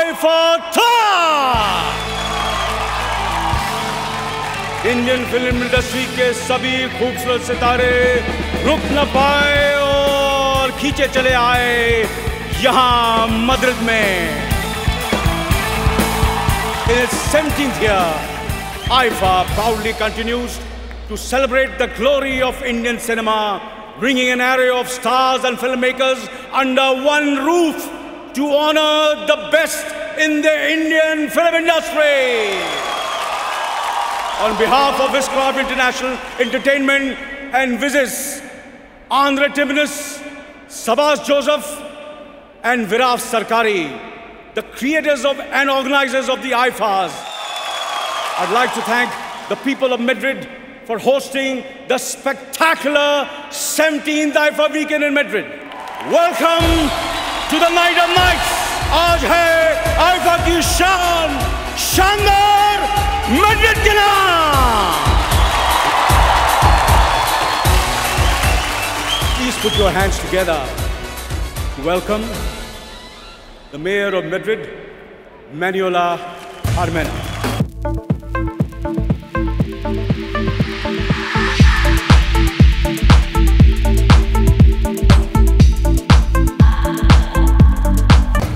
IIFA. Indian film industry के सभी खूबसूरत सितारे रुक न पाए और खींचे चले आए यहाँ मद्रिद में। In its 17th year, IFA proudly continues to celebrate the glory of Indian cinema, bringing an array of stars and filmmakers under one roof to honor the best in the Indian film industry. On behalf of Viscraft International Entertainment and Visis, Andre Timinus, Sabas Joseph, and Viraf Sarkari, the creators of and organizers of the IFAs, I'd like to thank the people of Madrid for hosting the spectacular 17th IFA weekend in Madrid. Welcome to the Night of Nights. आज है IFA की शान, शानदार Madrid के नाम. Please put your hands together to welcome the Mayor of Madrid, Manuela Armena.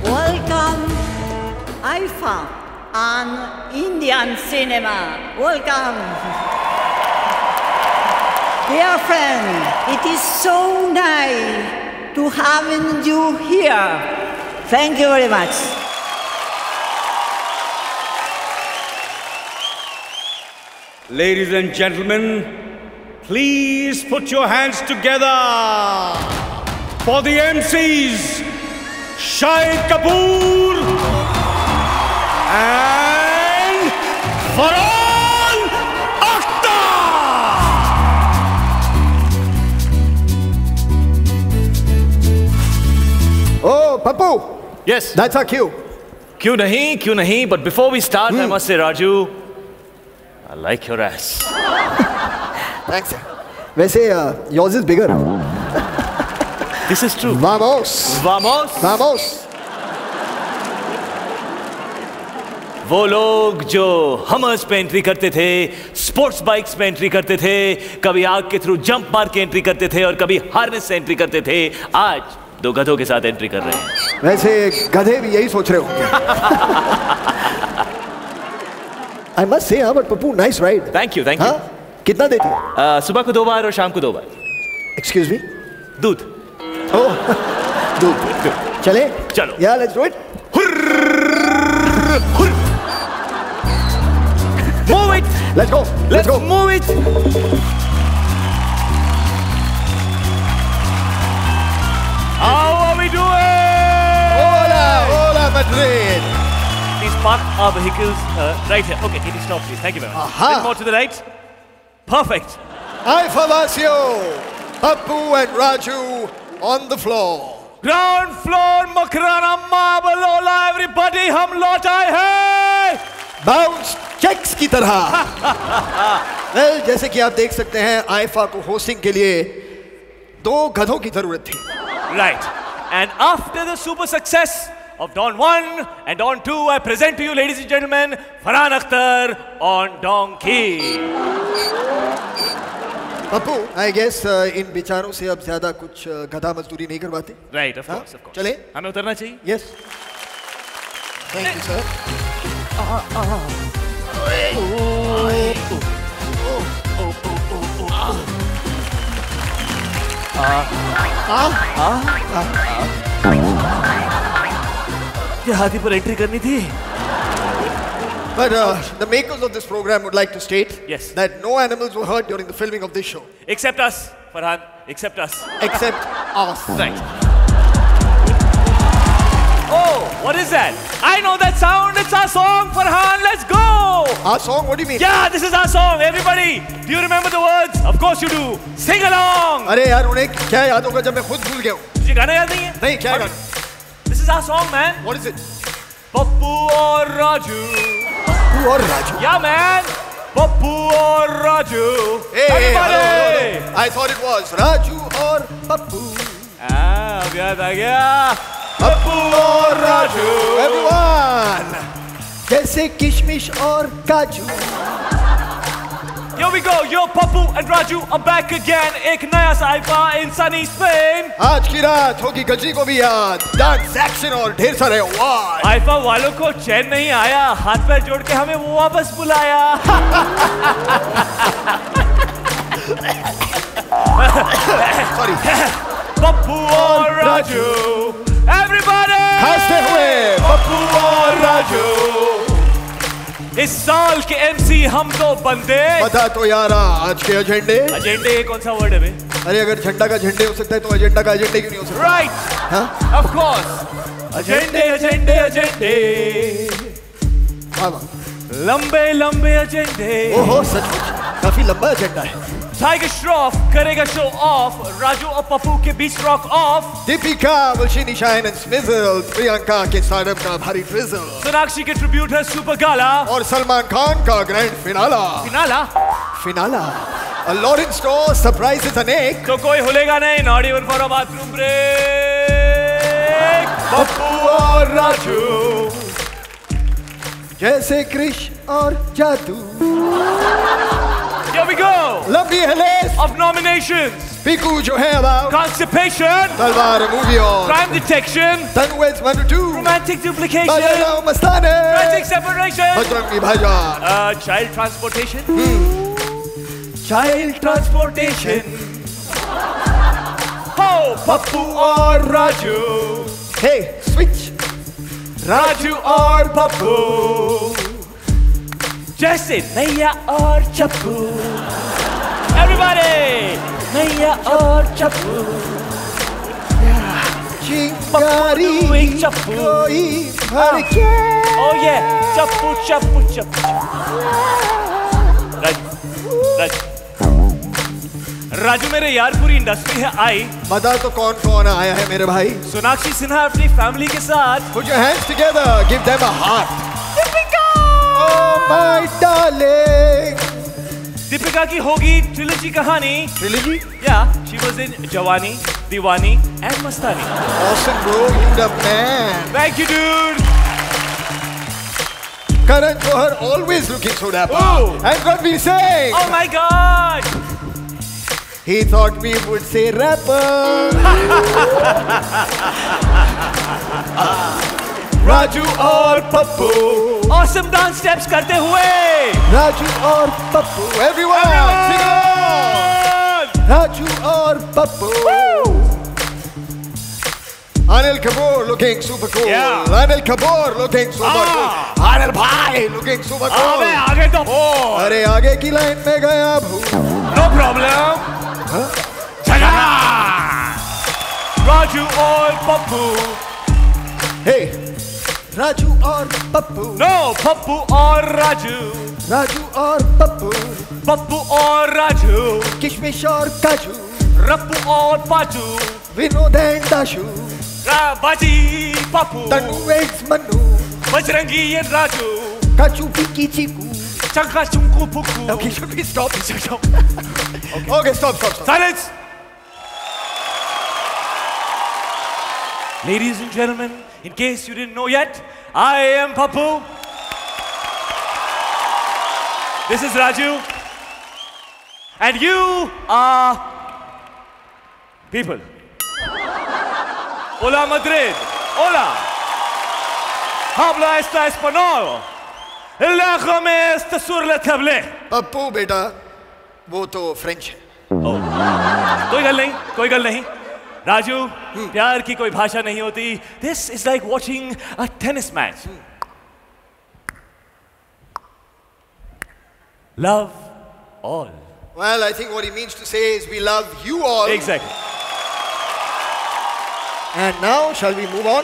Welcome, IFA and Indian cinema. Welcome. Dear friend, it is so nice to have you here. Thank you very much. Ladies and gentlemen, please put your hands together for the MCs, Shahid Kapoor and Farhan Akhtar. Oh, Papu. Yes. That's our cue. Kyun nahi, but before we start, I must say, Raju, I like your ass. Thanks, sir. वैसे, yours is bigger. This is true. Vamos. Vamos. Vamos. वो लोग जो हमर्स पे entry करते थे, sports bikes पे entry करते थे, कभी आग के थ्रू जंप मार के एंट्री करते थे और कभी हार्नेस से एंट्री करते थे, आज दो गधों के साथ एंट्री कर रहे हैं। वैसे गधे भी यही सोच रहे होंगे। I must say, but Papu, nice ride. Thank you, thank you. कितना देती है? सुबह को 2 बार और शाम को 2 बार। Excuse me? दूध। Oh, दूध। चले? चलो। Yeah, let's do it. Move it. Let's go. Let's go. Move it. How are we doing? Hola, hola, Madrid. Please park our vehicles right here. Okay, can you stop, please? Thank you very much. A bit more to the right. Perfect. IFA Vasio, Papu and Raju on the floor. Ground floor, Makarana Marbalola, everybody, हम लौट आए हैं. Bounce checks की तरह. Well, जैसे कि आप देख सकते हैं, IFA को होस्टिंग के लिए 2 गधों की जरूरत थी. Right. And after the super success of Don 1 and Don 2, I present to you, ladies and gentlemen, Farhan Akhtar on Donkey. Pappu, I guess इन बेचारों से अब ज़्यादा कुछ गधा मजदूरी नहीं करवाते. Right, of course, of course. चले? हमें उतरना चाहिए? Yes. Thank you, sir. ये हाथी पर एंट्री करनी थी. But the makers of this program would like to state Yes. that no animals were hurt during the filming of this show. Except us, Farhan. Except us. Except us. Right. Oh, what is that? I know that sound. It's our song, Farhan. Let's go. Our song? What do you mean? Yeah, this is our song. Everybody, do you remember the words? Of course you do. Sing along. अरे यार उन्हें क्या याद होगा जब मैं खुद भूल गया हूँ? तुझे गाना याद नहीं है? नहीं, क्या गाना? This is our song, man. What is it? Pappu और राजू. पप्पू और राजू. Yeah, man. पप्पू और Raju. Hey, Everybody. hello. I thought it was Raju और पप्पू. अब याद आ गया. पप्पू और राजू। Everyone, जैसे किशमिश और काजू। Here we go, yo Pappu and Raju are back again. एक नया साइफा in sunny Spain. आज की रात होगी गजरी को भी याद, डांस एक्शन और ढेर सारे अवार्ड। आइफा वालों को चैन नहीं आया, हाथ पैर जोड़ के हमें वो वापस बुलाया। सॉरी। पप्पू और राजू, एवरीबॉडी हंसते हुए पप्पू और राजू। इस साल के एमसी हम दो बंदे। बता तो यारा आज के एजेंडे। एजेंडे कौन सा वर्ड है बे? अरे अगर झंडा का झंडे हो सकता है तो एजेंडा का एजेंडे क्यों नहीं हो सकता? राइट, हाँ? Of course. एजेंडे एजेंडे एजेंडे, लंबे लंबे एजेंडे। ओहो सचमुच काफी लंबा एजेंडा है। टाइगर श्रॉफ करेगा शो ऑफ, राजू और पप्पू के बीच rock off. Deepika will shiny shine and smizzle, Priyanka के स्टारडम का भारी ट्रिजल, सोनाक्षी के ट्रिब्यूट है सुपर गाला, और सलमान खान का ग्रैंड फिनाला। फिनाला लॉरेंस को सरप्राइजेस अनेक। तो कोई हुलेगा नहीं, not even for a bathroom break. Pappu और राजू, जैसे कृष और जादू। Here we go. लंबी है लिस्ट Of nominations. पीकू जो है about Constipation. तलवार मूवी और Crime detection. तन्वेज 1 to 2 Romantic duplication. बाजाराव मस्ताने Tragic separation. बजरंगी भाईजान Child transportation. Child transportation. Oh, Pappu और राजू, हे स्विच राजू और पप्पू, जैसे नैया और चप्पू। Everybody, नैया और चप्पू, चिंगारी एक चप्पू। कोई भर के। Oh yeah, चप्पू चप्पू चप्पू। राजू राजू मेरे यार पूरी इंडस्ट्री है आई। बता तो कौन कौन आया है मेरे भाई? सोनाक्षी सिन्हा अपनी फैमिली के साथ। Put your hands together, give them a heart. Oh my darling. Deepika की होगी ट्रिलॉजी कहानी। Trilogy? Yeah, she was in जवानी, दीवानी and Mastani. Awesome bro, you the man. Thank you dude. Karan Johar always looking so dapper. Oh. And what we say? Oh my God. He thought we would say rapper. Raju और Pappu awesome dance steps करते हुए। राजू और Pappu, everyone, sing along. Raju और Pappu. Anil Kapoor looking super cool. Yeah. Anil Kapoor looking super cool. Anil bhai looking super cool. अबे आगे तो हो। अरे आगे की लाइन में गया भूल। No problem. झगड़ा। राजू और पप्पू। Hey, राजू और पप्पू। No, पप्पू और राजू। राजू और पप्पू। पप्पू और राजू। किशमिश और काजू। रप्पू और पाजू। विनोद एंड दाशू। बाजी पप्पू। तनु एंड मन्नू। बजरंगी ये राजू। काचू पिकी चीकू। चंका चुंकू पुक्कू। Okay, should we stop? Okay, stop. Silence! Ladies and gentlemen, in case you didn't know yet, I am Pappu. This is Raju. And you are people. Hola Madrid. Hola. Habla esta español. Pappu बेटा वो तो French है। कोई गल नहीं राजू, प्यार की कोई भाषा नहीं होती। This is like watching a tennis match. Love all. Well, I think what he means to say is we love you all. Exactly. And now shall we move on?